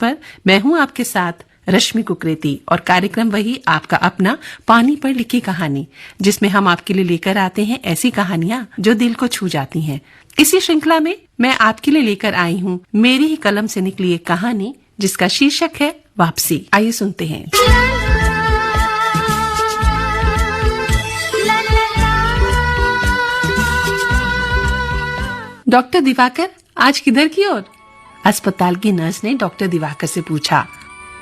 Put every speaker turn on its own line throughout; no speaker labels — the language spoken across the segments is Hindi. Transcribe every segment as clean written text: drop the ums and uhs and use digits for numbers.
पर मैं हूं आपके साथ रश्मि कुकरेती और कार्यक्रम वही आपका अपना पानी पर लिखी कहानी, जिसमें हम आपके लिए लेकर आते हैं ऐसी कहानियां जो दिल को छू जाती हैं। इसी श्रृंखला में मैं आपके लिए लेकर आई हूं मेरी ही कलम से निकली एक कहानी जिसका शीर्षक है वापसी। आइए सुनते हैं। डॉक्टर दिवाकर आज किधर की ओर? अस्पताल की नर्स ने डॉक्टर दिवाकर से पूछा।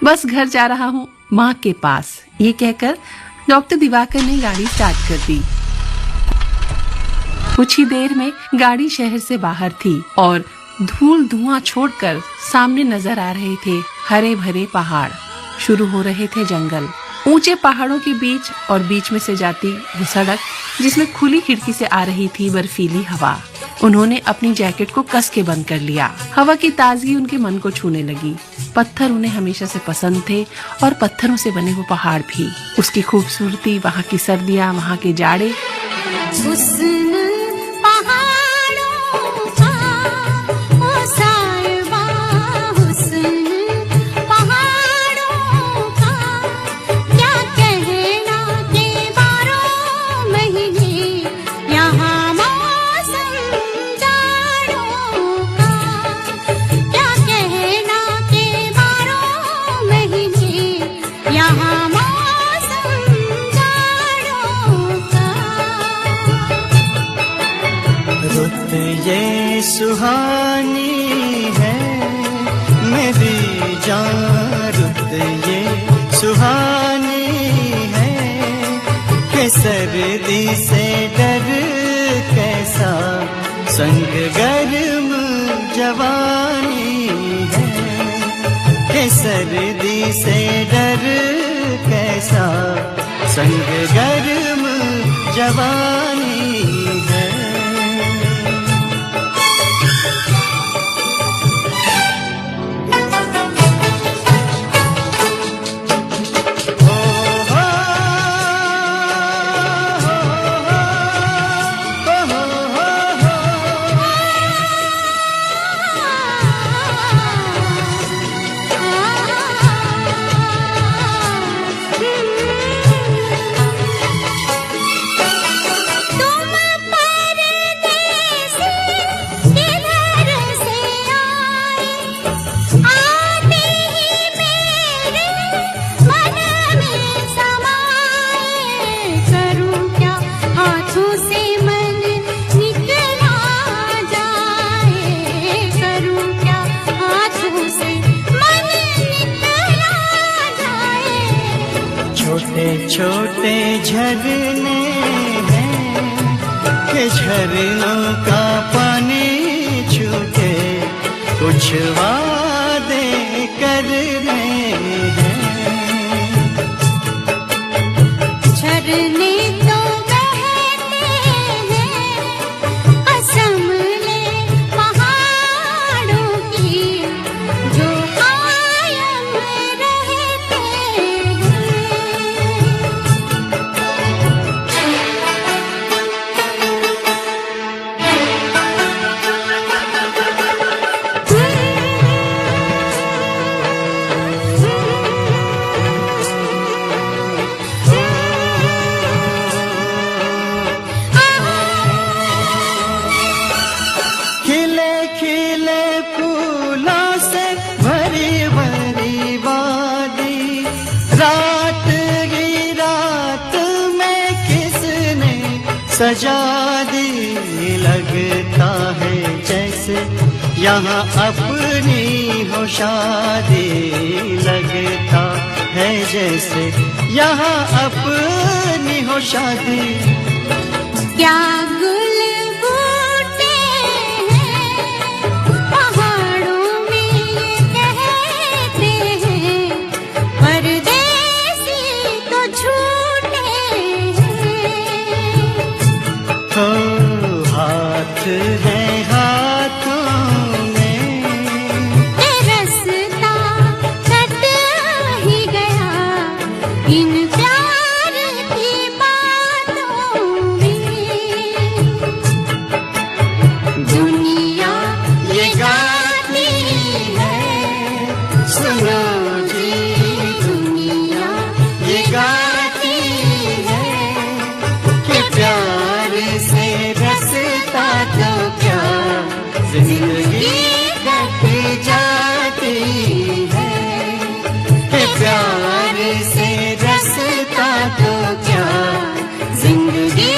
बस घर जा रहा हूँ, माँ के पास, ये कहकर डॉक्टर दिवाकर ने गाड़ी स्टार्ट कर दी। कुछ ही देर में गाड़ी शहर से बाहर थी और धूल धुआं छोड़कर सामने नजर आ रहे थे हरे भरे पहाड़। शुरू हो रहे थे जंगल, ऊंचे पहाड़ों के बीच और बीच में से जाती वो सड़क जिसमें खुली खिड़की से आ रही थी बर्फीली हवा। उन्होंने अपनी जैकेट को कस के बंद कर लिया। हवा की ताजगी उनके मन को छूने लगी। पत्थर उन्हें हमेशा से पसंद थे और पत्थरों से बने वो पहाड़ भी। उसकी खूबसूरती, वहाँ की सर्दियाँ, वहाँ के जाड़े।
ये सुहानी है मेरी जान, रुत ये सुहानी है कि सर्दी से डर कैसा, संग गर्म जवानी है कि सर्दी से डर कैसा, संग गर्म जवानी है। छोटे झरने हैं कि झरनों का पानी छूटे, कुछ वादे करने हैं। झरने तो बहते हैं असम ले पहाड़ों की, जो कायम रहते हैं। सजा दी लगता है जैसे यहाँ अपनी हो शादी, लगता है जैसे यहाँ अपनी हो शादी। क्या हाथ है हाथों में रस्ता कट ही गया, इन प्यार की बातों में। दुनिया ये गाती है सुनो जी दुनिया ये गाती है कि प्यार से रसता तो क्या जिंदगी कट जाती है कि प्यार से रसता तो क्या जिंदगी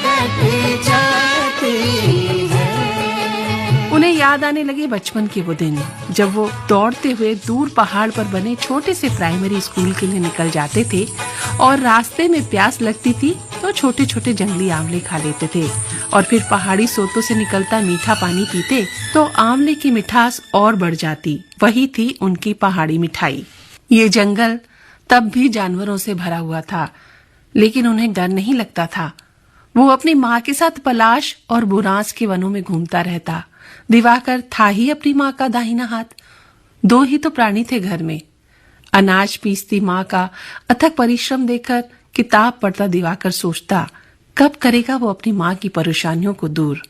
कट जाती है।
उन्हें याद आने लगे बचपन के वो दिन जब वो दौड़ते हुए दूर पहाड़ पर बने छोटे से प्राइमरी स्कूल के लिए निकल जाते थे और रास्ते में प्यास लगती थी तो छोटे छोटे जंगली आंवले खा लेते थे और फिर पहाड़ी सोतों से निकलता मीठा पानी पीते तो आंवले की मिठास और बढ़ जाती। वही थी उनकी पहाड़ी मिठाई। ये जंगल तब भी जानवरों से भरा हुआ था, लेकिन उन्हें डर नहीं लगता था। वो अपनी माँ के साथ पलाश और बुरांस के वनों में घूमता रहता। दिवाकर था ही अपनी माँ का दाहिना हाथ। दो ही तो प्राणी थे घर में। अनाज पीसती माँ का अथक परिश्रम देखकर किताब पढ़ता दिवाकर सोचता, कब करेगा वो अपनी माँ की परेशानियों को दूर।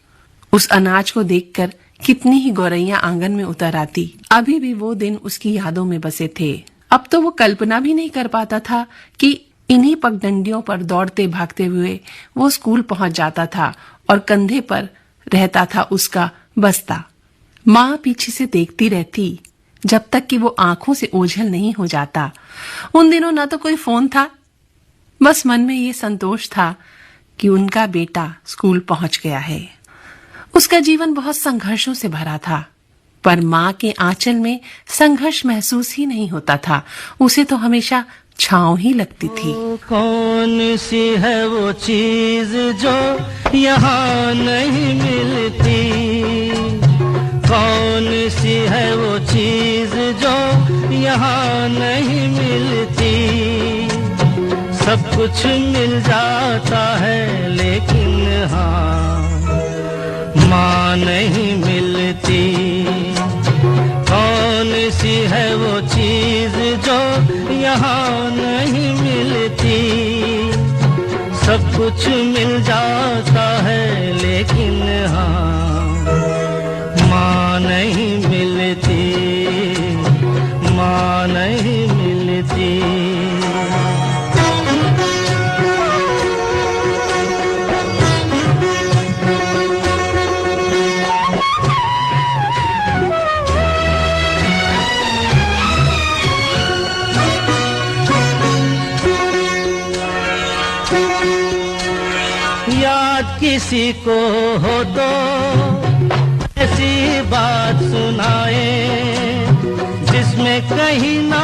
उस अनाज को देखकर कितनी ही गौरैया आंगन में उतर आती। अभी भी वो दिन उसकी यादों में बसे थे। अब तो वो कल्पना भी नहीं कर पाता था कि इन्हीं पगडंडियों पर दौड़ते भागते हुए वो स्कूल पहुंच जाता था और कंधे पर रहता था उसका बस्ता। माँ पीछे से देखती रहती जब तक कि वो आंखों से ओझल नहीं हो जाता। उन दिनों ना तो कोई फोन था, बस मन में ये संतोष था कि उनका बेटा स्कूल पहुंच गया है। उसका जीवन बहुत संघर्षों से भरा था, पर माँ के आंचल में संघर्ष महसूस ही नहीं होता था। उसे तो हमेशा छांव ही लगती थी।
कौन सी है वो चीज जो यहाँ नहीं मिलती, कौन सी है वो चीज जो यहाँ नहीं मिलती। सब कुछ मिल जाता है लेकिन हाँ माँ नहीं मिलती। कौन सी है वो चीज जो यहाँ नहीं मिलती। सब कुछ मिल जाता है लेकिन हाँ माँ नहीं मिलती, माँ नहीं मिलती। किसी को हो तो ऐसी बात सुनाए जिसमें कहीं ना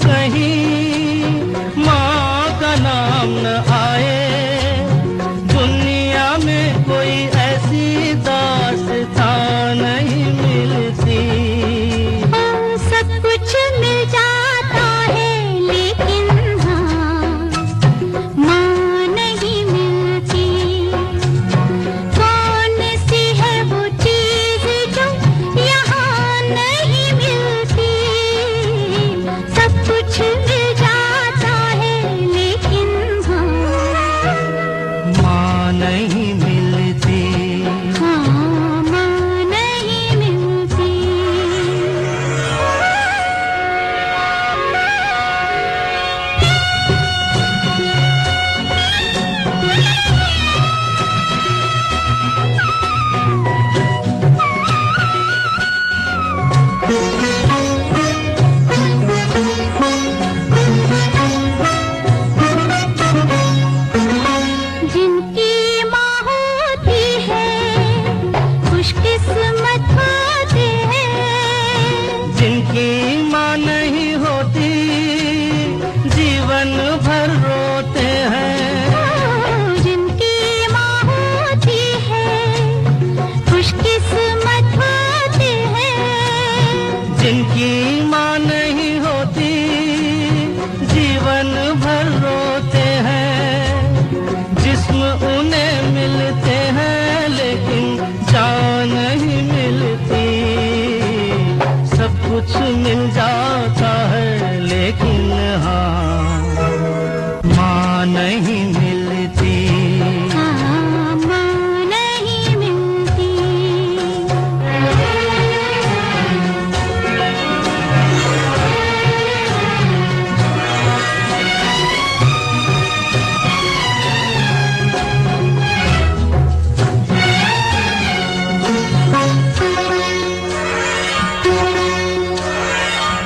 कहीं माँ का नाम न आए। दुनिया में कोई ऐसी दास्तां नहीं मिलती।
सब कुछ मिल जाता है लेकिन हाँ माँ नहीं मिलती। कौन सी है वो चीज जो यहाँ नहीं मिलती। सब कुछ मिल जाता है लेकिन हाँ
माँ नहीं मिलती।
हाँ माँ नहीं मिलती। जिनकी माँ होती है खुशकिस्मत होते हैं।
जिनकी माँ नहीं होती जीवन भर रोते हैं।
जिनकी माँ होती है खुशकिस्मत होते हैं।
जिनकी माँ नहीं होती जीवन भर रोते हैं। जिस्म उन्हें मिलते हैं लेकिन जान नहीं मिलती। सब कुछ मिल जाता है लेकिन हाँ माँ नहीं मिलती।
हाँ माँ नहीं मिलती।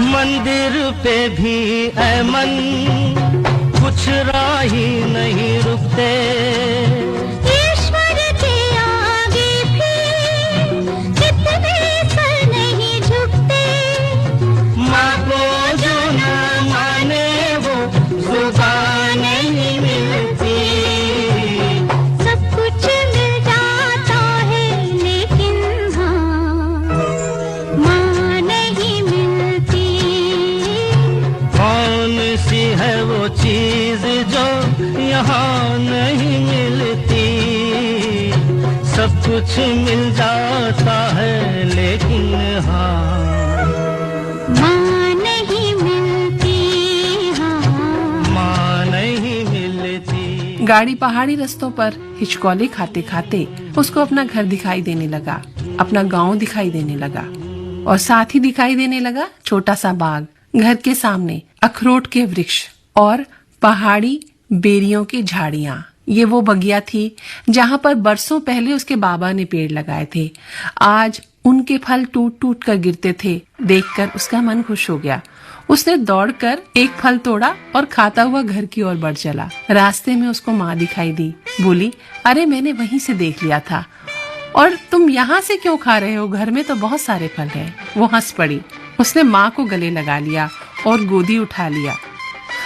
मंदिर पे भी ऐ मन कुछ राही नहीं रुकते,
ईश्वर के आगे भी कितने सर नहीं झुकते।
माँ को जो न माने वो जुबान नहीं मिलती।
सब कुछ मिल जाता है लेकिन हाँ माँ नहीं मिलती।
कौन सी है वो चीज जो यहाँ नहीं मिलती। सब कुछ मिल जाता है लेकिन हाँ
माँ नहीं मिलती, हाँ
माँ नहीं मिलती।
गाड़ी पहाड़ी रास्तों पर हिचकोले खाते खाते उसको अपना घर दिखाई देने लगा, अपना गांव दिखाई देने लगा और साथ ही दिखाई देने लगा छोटा सा बाग, घर के सामने अखरोट के वृक्ष और पहाड़ी बेरियों की झाड़ियां। ये वो बगिया थी जहां पर बरसों पहले उसके बाबा ने पेड़ लगाए थे। आज उनके फल टूट टूट कर गिरते थे। देखकर उसका मन खुश हो गया। उसने दौड़कर एक फल तोड़ा और खाता हुआ घर की ओर बढ़ चला। रास्ते में उसको माँ दिखाई दी। बोली, अरे मैंने वहीं से देख लिया था, और तुम यहाँ से क्यों खा रहे हो? घर में तो बहुत सारे फल हैं। वो हंस पड़ी। उसने माँ को गले लगा लिया और गोदी उठा लिया।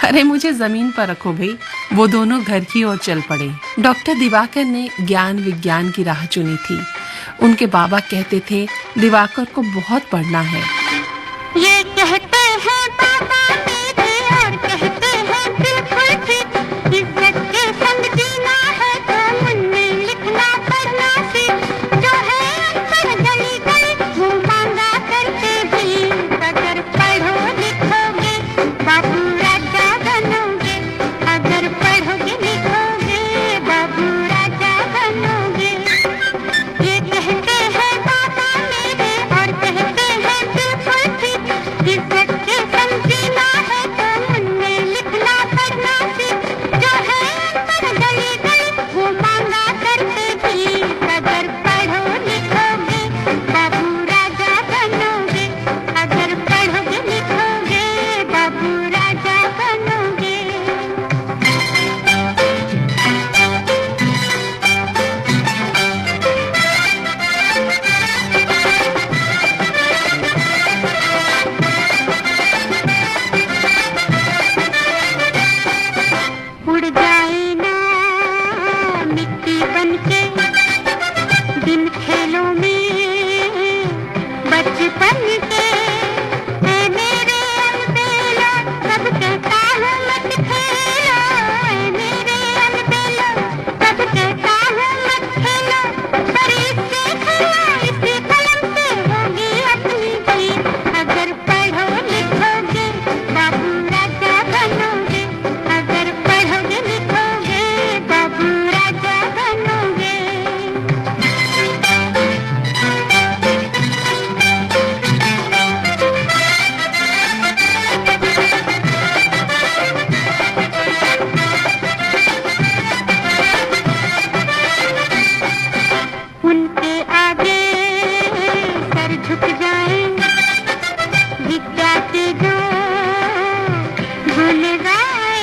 अरे मुझे जमीन पर रखो भाई। वो दोनों घर की ओर चल पड़े। डॉक्टर दिवाकर ने ज्ञान विज्ञान की राह चुनी थी। उनके बाबा कहते थे दिवाकर को बहुत पढ़ना है।
ये कहते हैं बाबा मेरे और कहते हैं बिल्कुल ठीक, इज्जत के संग जीना है तो मुन्ने लिखना पढ़ना सीख। जो है अनपढ़ गली गली वो मांगा करते भी, अगर पढ़ो लिखोगे बाबू राजा बनोगे। अगर पढ़ोगे लिखोगे बाबू राजा बनोगे। ये कहते हैं बाबा मेरे और कहते हैं बिल्कुल ठीक, इज्जत के संग जीना है तो मुन्ने लिखना पढ़ना सीख। जो है अनपढ़ गली गली वो मांगा करते भी, अगर पढ़ो लिखोगे बाबू राजा बनोगे। अगर पढ़ोगे लिखोगे बाबू राजा बनोगे। उड़ जाए ना मिट्टी बनके दिन खेलों में बचपन के। ऐ मेरे अलबेलो कब कहता हूँ मत खेलो। ऐ मेरे अलबेलो कब कहता हूँ मत खेलो। पर इससे खेलो इसी कलम से होगी अपनी जीत। अगर पढ़ो लिखोगे बाबू राजा बनोगे। अगर पढ़ोगे लिखोगे बाबू राजा बनोगे। उनके आगे सर झुक जाए विद्या के जो गुण गाए।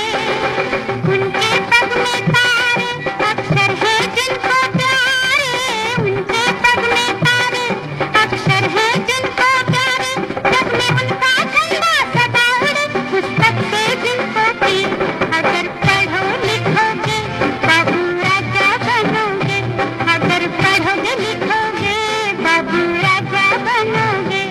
उनके पग में तारे अक्षर है जिनको प्यारे। उनके पग में तारे अक्षर है जिनको प्यारे। जग में उनका झंडा सदा उड़े पुस्तक से जिनको पी। अगर पढ़ो लिखोगे बाबू राजा बनोगे। अगर पढ़ोगे लिखोगे बाबू राजा बनोगे।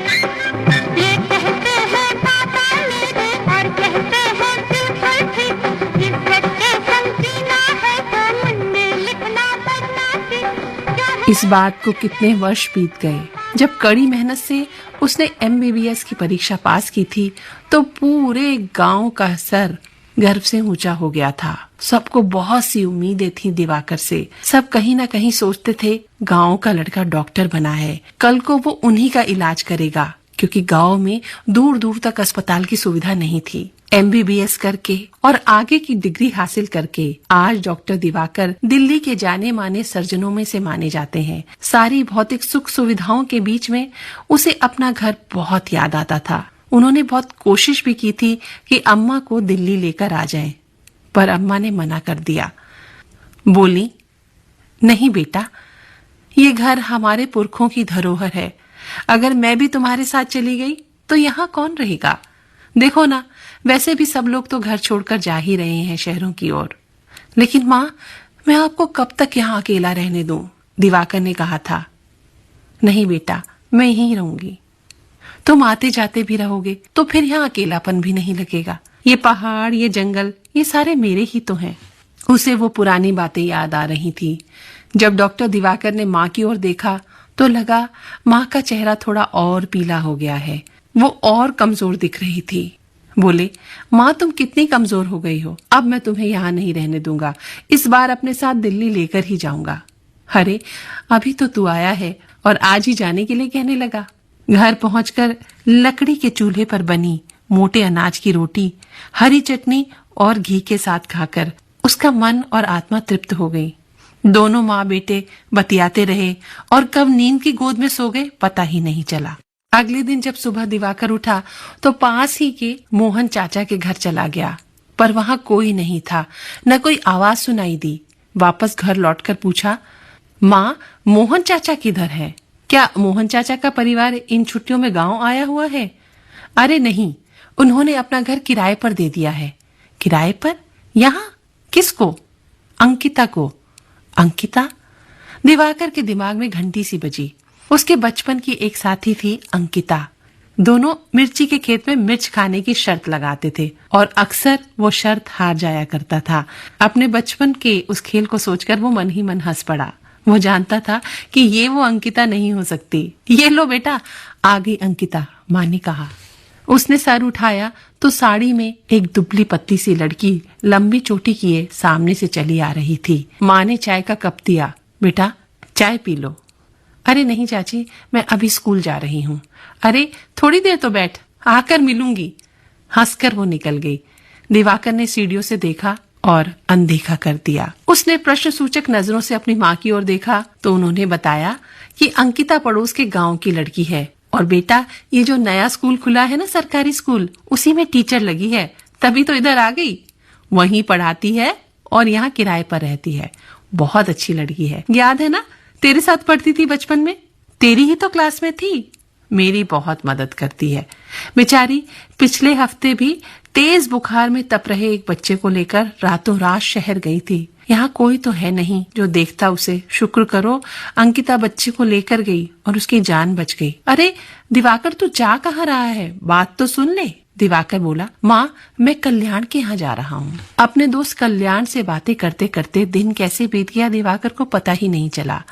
ये कहते हैं बाबा मेरे और कहते हैं बिल्कुल ठीक, इज्जत के संग जीना है तो मुन्ने लिखना पढ़ना सीख।
इस बात को कितने वर्ष बीत गए। जब कड़ी मेहनत से उसने MBBS की परीक्षा पास की थी तो पूरे गांव का सर गर्व से ऊंचा हो गया था। सबको बहुत सी उम्मीदें थी दिवाकर से। सब कहीं ना कहीं सोचते थे गांव का लड़का डॉक्टर बना है, कल को वो उन्हीं का इलाज करेगा, क्योंकि गांव में दूर दूर तक अस्पताल की सुविधा नहीं थी। MBBS करके और आगे की डिग्री हासिल करके आज डॉक्टर दिवाकर दिल्ली के जाने माने सर्जनों में से माने जाते हैं। सारी भौतिक सुख सुविधाओं के बीच में उसे अपना घर बहुत याद आता था। उन्होंने बहुत कोशिश भी की थी कि अम्मा को दिल्ली लेकर आ जाएं, पर अम्मा ने मना कर दिया। बोली, नहीं बेटा, ये घर हमारे पुरखों की धरोहर है। अगर मैं भी तुम्हारे साथ चली गई तो यहाँ कौन रहेगा? देखो ना, वैसे भी सब लोग तो घर छोड़कर जा ही रहे हैं शहरों की ओर। लेकिन माँ, मैं आपको कब तक यहाँ अकेला रहने दूं? दिवाकर ने कहा था। नहीं बेटा, मैं यहीं रहूंगी। तुम आते जाते भी रहोगे तो फिर यहाँ अकेलापन भी नहीं लगेगा। ये पहाड़, ये जंगल, ये सारे मेरे ही तो हैं। उसे वो पुरानी बातें याद आ रही थी। जब डॉक्टर दिवाकर ने माँ की ओर देखा तो लगा माँ का चेहरा थोड़ा और पीला हो गया है। वो और कमजोर दिख रही थी। बोले, माँ तुम कितनी कमजोर हो गई हो। अब मैं तुम्हें यहाँ नहीं रहने दूंगा। इस बार अपने साथ दिल्ली लेकर ही जाऊंगा। अरे अभी तो तू आया है और आज ही जाने के लिए कहने लगा। घर पहुंचकर लकड़ी के चूल्हे पर बनी मोटे अनाज की रोटी, हरी चटनी और घी के साथ खाकर उसका मन और आत्मा तृप्त हो गई। दोनों माँ बेटे बतियाते रहे और कब नींद की गोद में सो गए पता ही नहीं चला। अगले दिन जब सुबह दिवाकर उठा तो पास ही के मोहन चाचा के घर चला गया, पर वहां कोई नहीं था, न कोई आवाज सुनाई दी। वापस घर लौटकर पूछा, माँ मोहन चाचा किधर है? क्या मोहन चाचा का परिवार इन छुट्टियों में गांव आया हुआ है? अरे नहीं, उन्होंने अपना घर किराए पर दे दिया है। किराए पर? यहाँ? किसको? अंकिता को। अंकिता? दिवाकर के दिमाग में घंटी सी बजी। उसके बचपन की एक साथी थी अंकिता। दोनों मिर्ची के खेत में मिर्च खाने की शर्त लगाते थे और अक्सर वो शर्त हार जाया करता था। अपने बचपन के उस खेल को सोचकर वो मन ही मन हंस पड़ा। वो जानता था कि ये वो अंकिता नहीं हो सकती। ये लो बेटा, आ गई अंकिता, माँ ने कहा। उसने सर उठाया तो साड़ी में एक दुबली पतली सी लड़की लंबी चोटी किए सामने से चली आ रही थी। माँ ने चाय का कप दिया। बेटा चाय पी लो। अरे नहीं चाची, मैं अभी स्कूल जा रही हूँ। अरे थोड़ी देर तो बैठ, आकर मिलूंगी। हंसकर वो निकल गई। दिवाकर ने सीढ़ियों से देखा और अनदेखा कर दिया। उसने प्रश्न सूचक नजरों से अपनी माँ की ओर देखा तो उन्होंने बताया कि अंकिता पड़ोस के गांव की लड़की है और बेटा ये जो नया स्कूल खुला है ना, सरकारी स्कूल, उसी में टीचर लगी है, तभी तो इधर आ गई। वहीं पढ़ाती है और यहाँ किराए पर रहती है। बहुत अच्छी लड़की है। याद है ना, तेरे साथ पढ़ती थी बचपन में, तेरी ही तो क्लास में थी। मेरी बहुत मदद करती है। बेचारी पिछले हफ्ते भी तेज बुखार में तप रहे एक बच्चे को लेकर रातों रात शहर गई थी। यहाँ कोई तो है नहीं जो देखता उसे। शुक्र करो अंकिता बच्चे को लेकर गई और उसकी जान बच गई। अरे दिवाकर, तू जा कहाँ रहा है? बात तो सुन ले। दिवाकर बोला, माँ मैं कल्याण के यहाँ जा रहा हूँ। अपने दोस्त कल्याण से बातें करते करते दिन कैसे बीत गया दिवाकर को पता ही नहीं चला।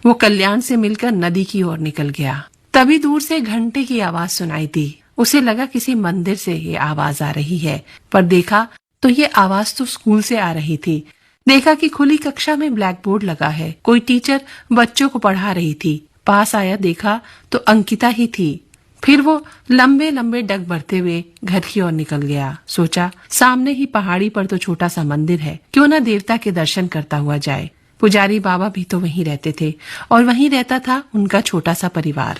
वो कल्याण से मिलकर नदी की ओर निकल गया। तभी दूर से घंटे की आवाज सुनाई दी। उसे लगा किसी मंदिर से ये आवाज आ रही है, पर देखा तो ये आवाज तो स्कूल से आ रही थी। देखा कि खुली कक्षा में ब्लैक बोर्ड लगा है। कोई टीचर बच्चों को पढ़ा रही थी। पास आया, देखा तो अंकिता ही थी। फिर वो लंबे लंबे डग भरते हुए घर की ओर निकल गया। सोचा सामने ही पहाड़ी पर तो छोटा सा मंदिर है, क्यों ना देवता के दर्शन करता हुआ जाए। पुजारी बाबा भी तो वहीं रहते थे और वहीं रहता था उनका छोटा सा परिवार।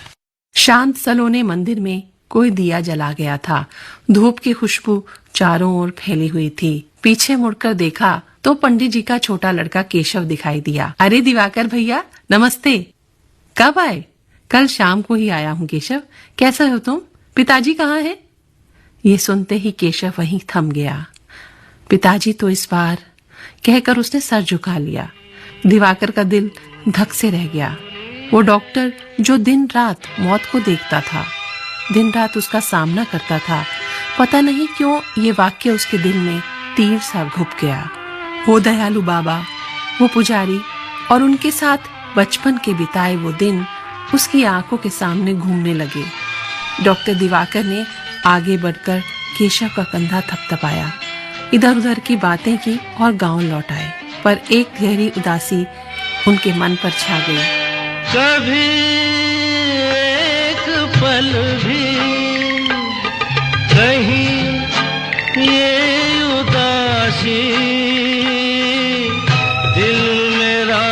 शांत सलोने मंदिर में कोई दिया जला गया था। धूप की खुशबू चारों ओर फैली हुई थी। पीछे मुड़कर देखा तो पंडित जी का छोटा लड़का केशव दिखाई दिया। अरे दिवाकर भैया, नमस्ते। कब आए? कल शाम को ही आया हूँ केशव। कैसा हो तुम? पिताजी कहाँ हैं? ये सुनते ही केशव वहीं थम गया। पिताजी तो इस बार, कहकर उसने सर झुका लिया। दिवाकर का दिल धक से रह गया। वो डॉक्टर जो दिन रात मौत को देखता था, दिन रात उसका सामना करता था, पता नहीं क्यों ये वाक्य उसके दिल में तीर सा घुप गया। वो दयालु बाबा, वो पुजारी और उनके साथ बचपन के बिताए वो दिन उसकी आंखों के सामने घूमने लगे। डॉक्टर दिवाकर ने आगे बढ़कर केशव का कंधा थपथपाया, इधर उधर की बातें की और गांव लौट आए। पर एक गहरी उदासी उनके मन पर छा गई।
कभी एक पल भी कहीं ये उदासी दिल मेरा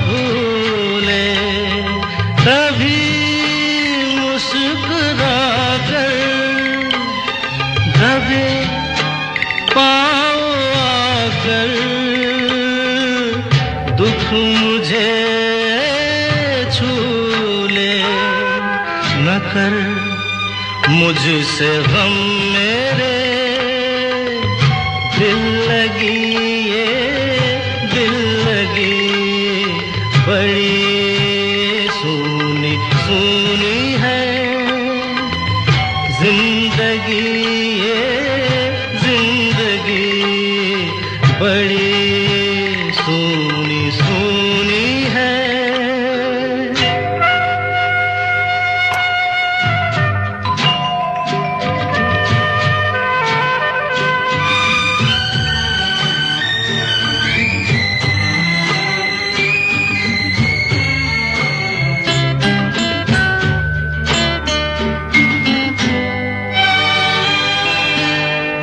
भूले, तभी मुस्कुरा कर दबे पाँव आकर दुख मुझे छू ले, न कर मुझसे गम मेरे दिल लगी, ये दिल लगी बड़ी सूनी सूनी है जिंदगी, ये जिंदगी बड़ी सूनी सूनी है।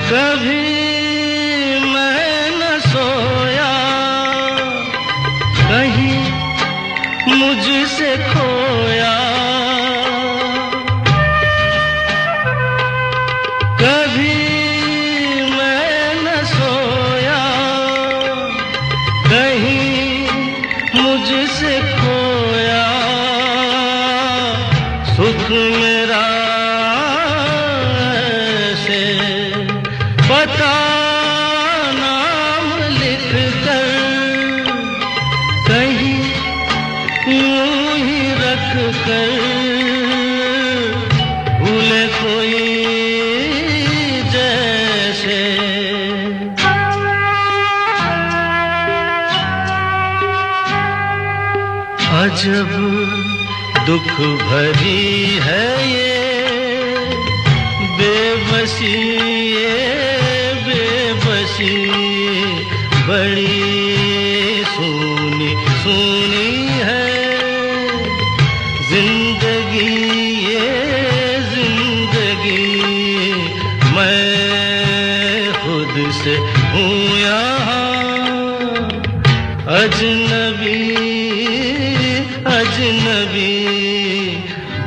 कभी मैं न सोया, कहीं मुझसे खोया, कभी मैं न सोया, कहीं मुझसे खोया, सुख मेरा ऐसे पता नाम लिख कर कहीं यूं ही रख कर भूले कोई जैसे। अजब दुख भरी है ये बेबसी, ये बेबसी बड़ी सूनी सूनी है जिंदगी, ये जिंदगी मैं खुद से हूँ यहाँ अजनबी, अजनबी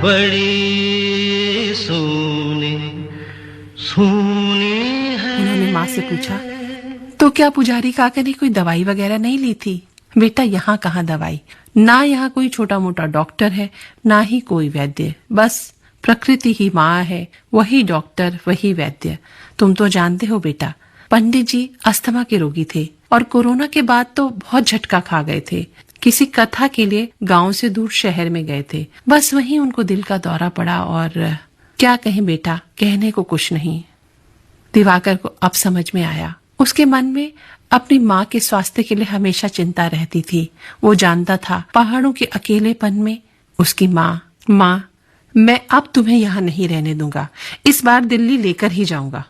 बड़ी सूनी सूनी है।
उन्होंने माँ से पूछा, तो क्या पुजारी काका ने कोई दवाई वगैरह नहीं ली थी? बेटा यहाँ कहाँ दवाई, ना यहाँ कोई छोटा मोटा डॉक्टर है, ना ही कोई वैद्य, बस प्रकृति ही माँ है, वही डॉक्टर वही वैद्य। तुम तो जानते हो बेटा, पंडित जी अस्थमा के रोगी थे और कोरोना के बाद तो बहुत झटका खा गए थे। किसी कथा के लिए गांव से दूर शहर में गए थे, बस वहीं उनको दिल का दौरा पड़ा और क्या कहें बेटा, कहने को कुछ नहीं। दिवाकर को अब समझ में आया, उसके मन में अपनी माँ के स्वास्थ्य के लिए हमेशा चिंता रहती थी। वो जानता था पहाड़ों के अकेलेपन में उसकी माँ, मैं अब तुम्हें यहाँ नहीं रहने दूंगा, इस बार दिल्ली लेकर ही जाऊंगा।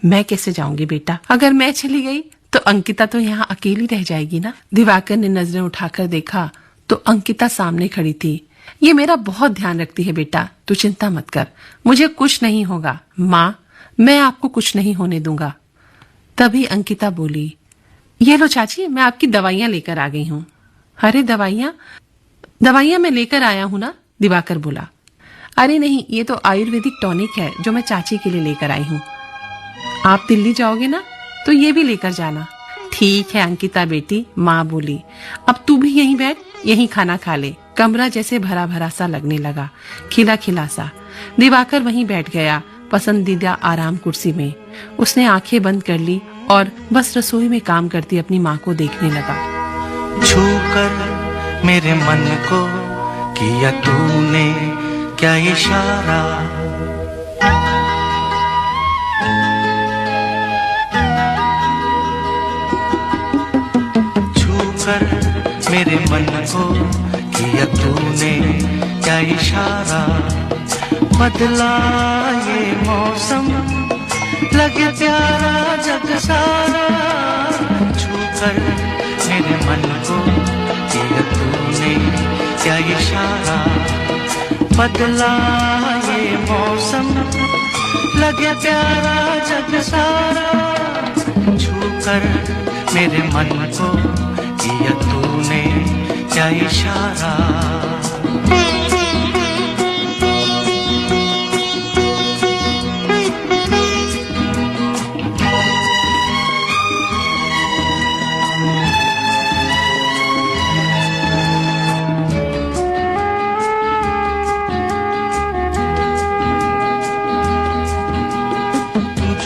मैं कैसे जाऊंगी बेटा, अगर मैं चली गई तो अंकिता तो यहाँ अकेली रह जाएगी ना। दिवाकर ने नजरें उठाकर देखा तो अंकिता सामने खड़ी थी। ये मेरा बहुत ध्यान रखती है बेटा, तू चिंता मत कर, मुझे कुछ नहीं होगा। माँ, मैं आपको कुछ नहीं होने दूंगा। तभी अंकिता बोली, ये लो चाची, मैं आपकी दवाइयां लेकर आ गई हूँ। अरे दवाइयां मैं लेकर आया हूँ ना, दिवाकर बोला। अरे नहीं, ये तो आयुर्वेदिक टॉनिक है जो मैं चाची के लिए लेकर आई हूँ। आप दिल्ली जाओगे ना तो ये भी लेकर जाना। ठीक है अंकिता बेटी, माँ बोली। अब तू भी यहीं बैठ, यहीं खाना खा ले। कमरा जैसे भरा भरा सा लगने लगा, खिला खिला सा। दिवाकर वहीं बैठ गया, पसंदीदा आराम कुर्सी में। उसने आंखें बंद कर ली और बस रसोई में काम करती अपनी माँ को देखने लगा।
छूकर मेरे मन को किया तूने क्या इशारा, छूकर मेरे मन को किया तूने क्या इशारा। बदला ये मौसम लगे प्यारा जग सारा, छूकर मेरे मन को किया तूने क्या इशारा। बदला ये मौसम लगे प्यारा जग सारा, छूकर मेरे मन को किया तूने क्या इशारा।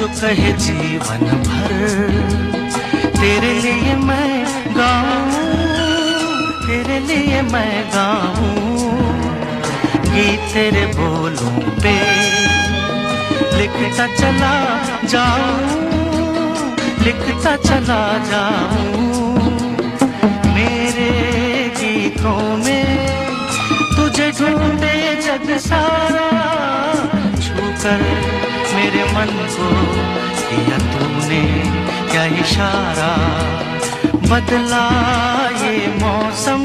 जो कहे जीवन भर, तेरे लिए मैं गाऊं, तेरे लिए मैं गाऊं, गीत तेरे बोलों पे लिखता चला जाऊं, लिखता चला जाऊं। मेरे गीतों में तुझे ढूंढे जग सारा, छूकर मेरे मन को किया तूने क्या इशारा। बदला ये मौसम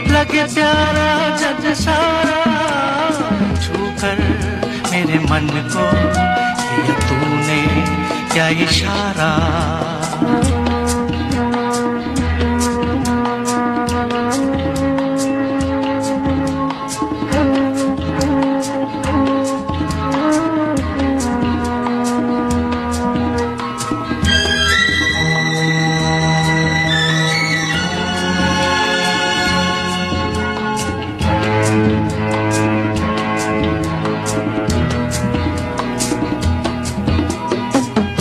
लगे प्यारा जग सारा, छूकर मेरे मन को किया तूने क्या इशारा।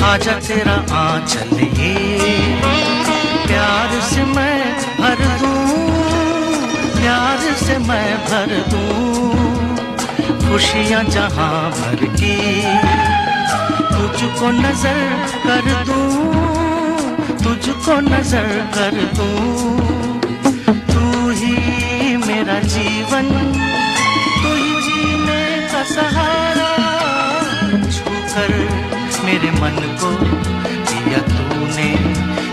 आजा तेरा आंचल ये प्यार से मैं भर दूं, प्यार से मैं भर दूं। खुशियां जहां भर की तुझको नजर कर दूं, तुझको नजर कर दूं। तू ही मेरा जीवन, तू ही जीने का सहारा, छूकर मेरे मन को किया तूने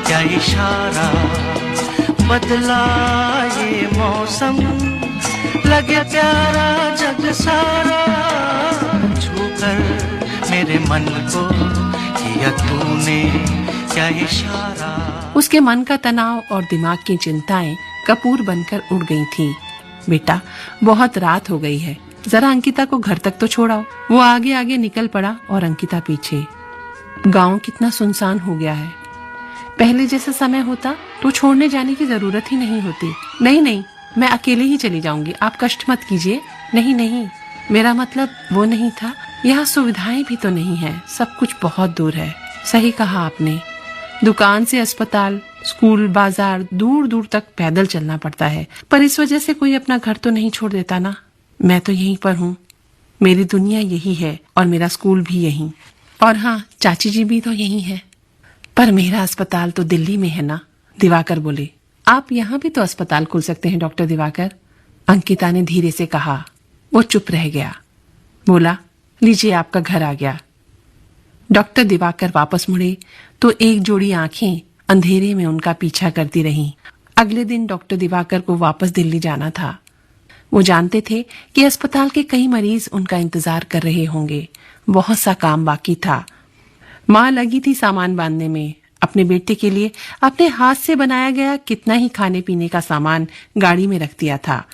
क्या इशारा। बदला ये मौसम लगे प्यारा जग सारा, छूकर मेरे मन को किया तूने क्या इशारा।
उसके मन का तनाव और दिमाग की चिंताएं कपूर बनकर उड़ गई थीं। बेटा, बहुत रात हो गई है, जरा अंकिता को घर तक तो छोड़ाओ। वो आगे आगे निकल पड़ा और अंकिता पीछे। गांव कितना सुनसान हो गया है। पहले जैसा समय होता तो छोड़ने जाने की जरूरत ही नहीं होती। नहीं नहीं, मैं अकेले ही चली जाऊंगी, आप कष्ट मत कीजिए। नहीं नहीं, मेरा मतलब वो नहीं था। यहाँ सुविधाएं भी तो नहीं है, सब कुछ बहुत दूर है। सही कहा आपने, दुकान से अस्पताल, स्कूल, बाजार दूर दूर तक पैदल चलना पड़ता है। पर इस वजह से कोई अपना घर तो नहीं छोड़ देता ना। मैं तो यहीं पर हूँ, मेरी दुनिया यही है और मेरा स्कूल भी यहीं। और हाँ, चाची जी भी तो यही है। पर मेरा अस्पताल तो दिल्ली में है ना। दिवाकर बोले। आप यहाँ भी तो अस्पताल खोल सकते हैं डॉक्टर दिवाकर, अंकिता ने धीरे से कहा। वो चुप रह गया। बोला, लीजिए आपका घर आ गया। डॉक्टर दिवाकर वापस मुड़े तो एक जोड़ी आंखें अंधेरे में उनका पीछा करती रहीं। अगले दिन डॉक्टर दिवाकर को वापस दिल्ली जाना था। वो जानते थे कि अस्पताल के कई मरीज उनका इंतजार कर रहे होंगे। बहुत सा काम बाकी था। माँ लगी थी सामान बांधने में। अपने बेटे के लिए अपने हाथ से बनाया गया कितना ही खाने पीने का सामान गाड़ी में रख दिया था।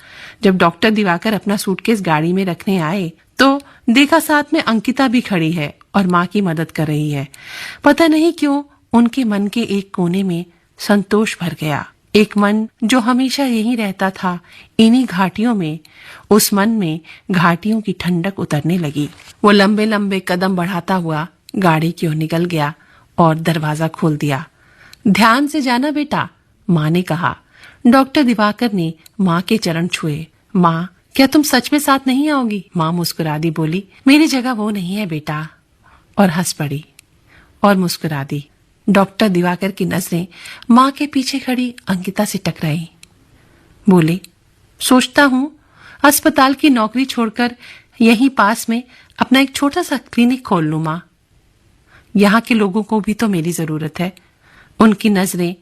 जब डॉक्टर दिवाकर अपना सूटकेस गाड़ी में रखने आए तो देखा साथ में अंकिता भी खड़ी है और माँ की मदद कर रही है। पता नहीं क्यों उनके मन के एक कोने में संतोष भर गया। एक मन जो हमेशा यही रहता था, इन्हीं घाटियों में, उस मन में घाटियों की ठंडक उतरने लगी। वो लंबे लंबे कदम बढ़ाता हुआ गाड़ी की ओर निकल गया और दरवाजा खोल दिया। ध्यान से जाना बेटा, माँ ने कहा। डॉक्टर दिवाकर ने माँ के चरण छुए। माँ, क्या तुम सच में साथ नहीं आओगी? माँ मुस्कुरा दी, बोली, मेरी जगह वो नहीं है बेटा, और हंस पड़ी और मुस्कुरा दी। डॉक्टर दिवाकर की नजरें माँ के पीछे खड़ी अंकिता से टकराई। बोले, सोचता हूँ अस्पताल की नौकरी छोड़कर यहीं पास में अपना एक छोटा सा क्लिनिक खोल लूं माँ। यहाँ के लोगों को भी तो मेरी जरूरत है। उनकी नजरें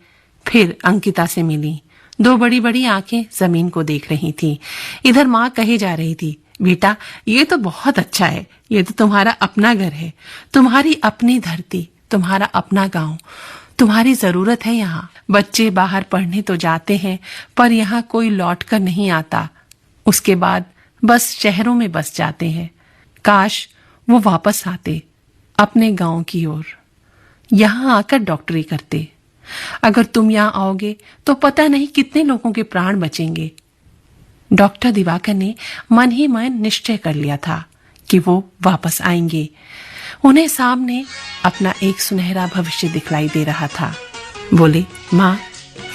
फिर अंकिता से मिली। दो बड़ी बड़ी आंखें जमीन को देख रही थी। इधर माँ कहे जा रही थी, बेटा ये तो बहुत अच्छा है, ये तो तुम्हारा अपना घर है, तुम्हारी अपनी धरती, तुम्हारा अपना गांव, तुम्हारी जरूरत है यहाँ। बच्चे बाहर पढ़ने तो जाते हैं पर यहाँ कोई लौट कर नहीं आता। उसके बाद बस शहरों में बस जाते हैं। काश वो वापस आते अपने गांव की ओर, यहाँ आकर डॉक्टरी करते। अगर तुम यहाँ आओगे तो पता नहीं कितने लोगों के प्राण बचेंगे। डॉक्टर दिवाकर ने मन ही मन निश्चय कर लिया था कि वो वापस आएंगे। उन्हें सामने अपना एक सुनहरा भविष्य दिखलाई दे रहा था। बोले, माँ,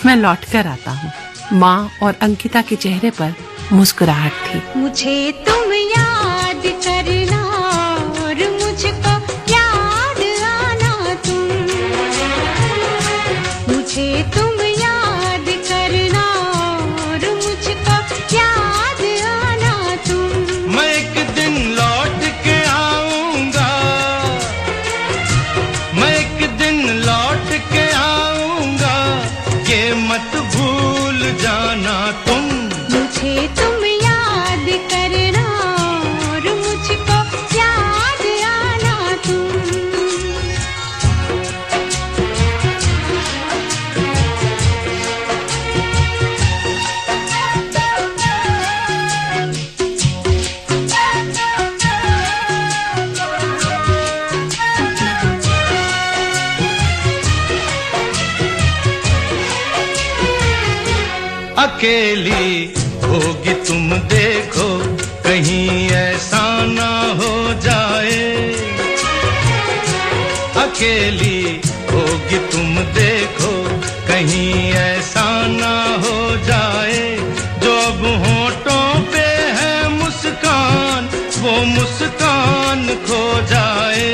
मैं लौट कर आता हूँ। माँ और अंकिता के चेहरे पर मुस्कुराहट थी।
मुझे तुम याद करना और मुझको याद आना तुम, मुझे तुम याद करना और मुझको याद आना तुम।
मैं एक दिन लौट के आऊंगा, मैं एक दिन लौट के आऊंगा, ये मत भूल जाना तुम।
मुझे तुम याद करना और मुझको याद आना तुम।
अकेली होगी तुम देखो, कहीं ऐसा ना हो जाए। अकेली होगी तुम देखो, कहीं ऐसा ना हो जाए। जो अब होठों पे है मुस्कान, वो मुस्कान खो जाए।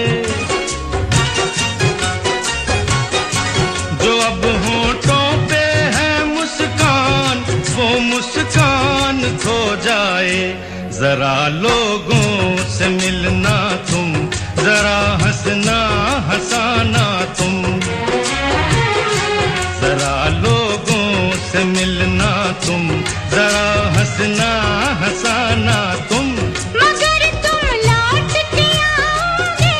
जो अब होठों पे है मुस्कान, वो मुस्कान खो जाए। जरा लोगों से मिलना तुम, जरा हंसना हंसाना तुम। जरा लोगों से मिलना तुम, जरा हंसना हंसाना तुम।
मगर तुम लौट के आओगे,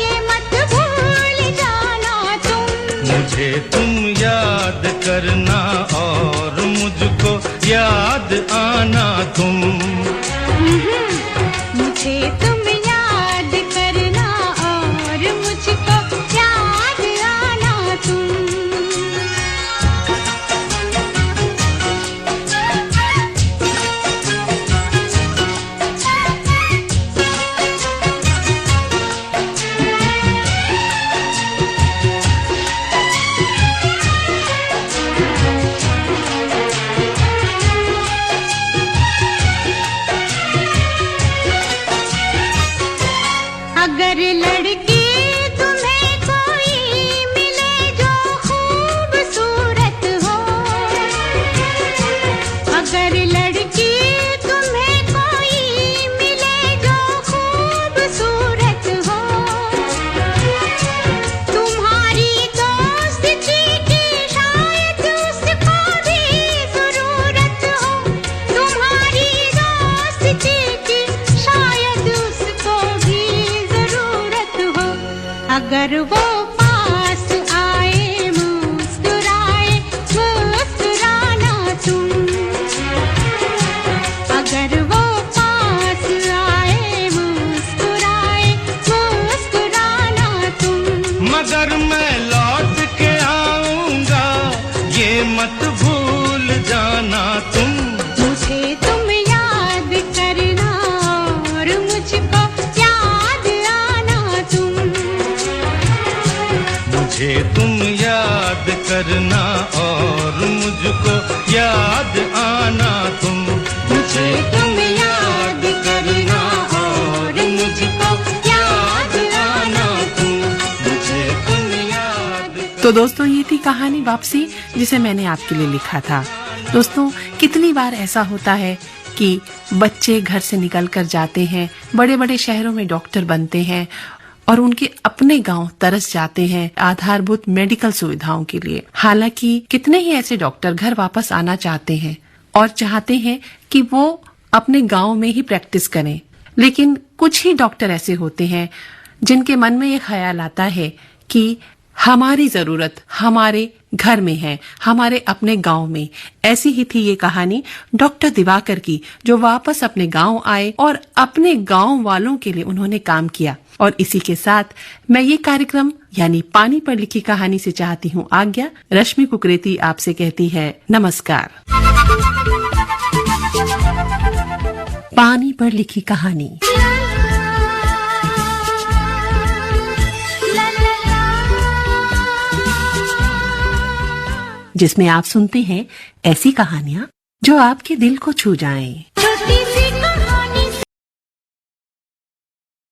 ये मत भूल जाना तुम।
मुझे तुम याद करना और मुझको याद आना तुम।
मुझे तुम याद करना और मुझको याद आना तुम। अगर लड़की तुम्हें कोई मिले जो खूबसूरत हो, अगर लड़की तुम्हें कोई मिले जो खूबसूरत हो, तुम्हारी दोस्ती की शायद उसको भी जरूरत हो, तुम्हारी दोस्ती की शायद उसको भी जरूरत हो। अगर वो पास आए मुस्कुराए, मुस्कुराना तुम। अगर वो पास आए मुस्कुराए, मुस्कुराना तुम।
मगर मैं लौट के आऊंगा, ये मत भूल जाना तुम।
मुझे तुम याद करना और मुझको याद आना तुम।
मुझे तुम याद करना और मुझको याद आना तुम।
मुझे तुम याद करना और मुझको याद आना तुम।
मुझे तुम याद।
तो दोस्तों, ये थी कहानी वापसी, जिसे मैंने आपके लिए लिखा था। दोस्तों, कितनी बार ऐसा होता है कि बच्चे घर से निकल कर जाते हैं, बड़े बड़े शहरों में डॉक्टर बनते हैं और उनके अपने गांव तरस जाते हैं आधारभूत मेडिकल सुविधाओं के लिए। हालांकि कितने ही ऐसे डॉक्टर घर वापस आना चाहते हैं और चाहते हैं कि वो अपने गांव में ही प्रैक्टिस करें, लेकिन कुछ ही डॉक्टर ऐसे होते हैं जिनके मन में ये ख्याल आता है कि हमारी जरूरत हमारे घर में है, हमारे अपने गांव में। ऐसी ही थी ये कहानी डॉक्टर दिवाकर की, जो वापस अपने गांव आए और अपने गांव वालों के लिए उन्होंने काम किया। और इसी के साथ मैं ये कार्यक्रम यानी पानी पर लिखी कहानी से चाहती हूँ आज्ञा। रश्मि कुकरेती आपसे कहती है नमस्कार। पानी पर लिखी कहानी। जिसमें आप सुनते हैं ऐसी कहानियाँ जो आपके दिल को छू जाएं।
छोटी सी